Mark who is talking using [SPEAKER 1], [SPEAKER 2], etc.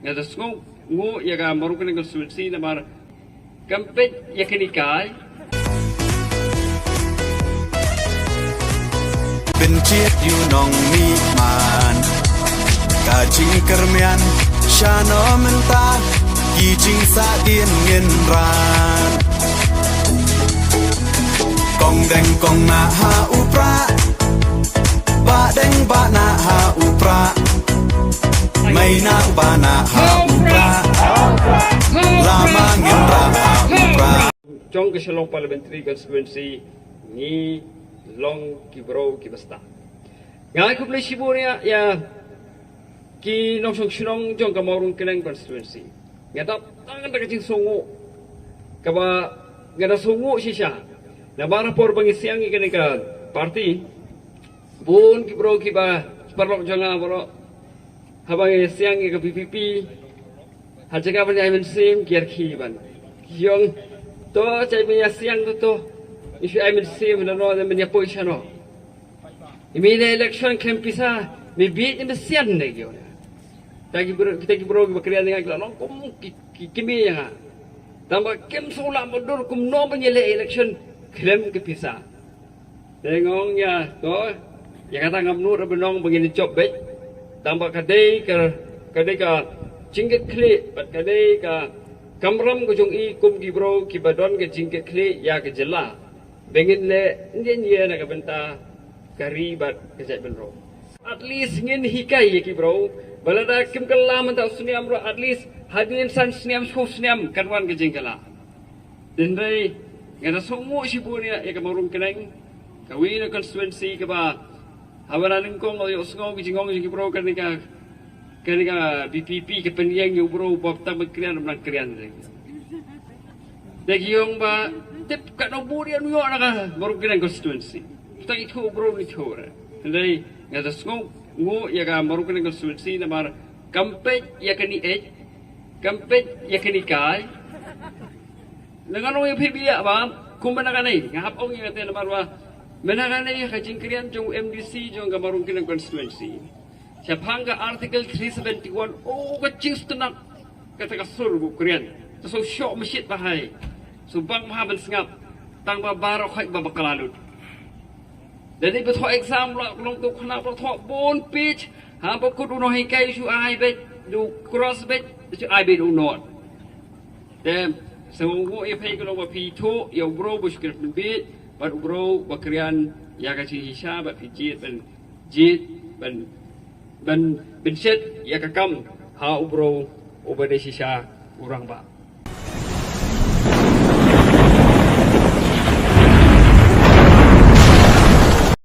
[SPEAKER 1] ngada skong ngu ya ga maru kene konstituensi na mar kampet ya kenikai
[SPEAKER 2] bencit yu nong mi man kajing kermian shano mentah kijing sa dien ngin ran kong deng kong na ha upra ba deng ba na ha upra may na ba na ha upra lama ngin ra ha upra
[SPEAKER 1] trong ke Shillong parliamentary constituency ni long kibro kibasta ngai kuple shiburia ya ki nong song shirong jong kamarung keneng constituency ngata tangan ta kacing songo kaba ngada songo shisha na bara por bangisiang ikene ka party bun kibro kiba parlok jonga bro habang siang ke PPP hajaga ban aimen sim kiar khiban yong to chai punya siang to isu aimen sim na no men ya position no imile election kempisa mi beat in the sian ne yo kita kibro bakrian dengan kelong kum kimi ya tambah kem sola mundur kum no menyele election klem kepisa tengong ya to ya kata ngamnur benong begini job bet tambah kadai ka jingket kli bat kadai ka kamram ko jong i kum kibro kibadon ke jingket kli ya ke jela bengin le ndien ye na ka benta kari bat kejat benro at least ngin hikai ki bro balada kim kala man ta suniam ro at least hadin san suniam shu suniam kanwan ke jingkala dindai ngada somo sibunia ya kamarung keneng kawin constituency ka ba hawana ningkong o yosngong jingong ki bro kanika BPP ke pendiang yu bro bab ta bekrian nan krian degiyong ba tip ka no burian yo na ka marung keneng constituency ta itu bro ni thora dindai ngada sngong ngu ya ga maru kene konstituensi na mar kampet ya kani kampet ya kani kai ngano ya pbi ya ba kumbana kanai ngap ong ya te na marwa menagane ya kajingkrian jong MDC jong ga maru kene konstituensi siapanga article 371 oh kacing stenak kata kasur bu krian so shock mashit bahai so bang mahaban sngap tang ba baro khoi ba bakalalut jadi betul exam lah kalau tu kena betul bon pitch, hampa kudu no hikai isu ai bet du cross bet isu ai bet unot. Dem semua ipai kalau bapi tu ya bro buskir bet, baru bro bakrian ya kasih hisha bat pijit ben set ya kakam ha bro obade sisa orang ba.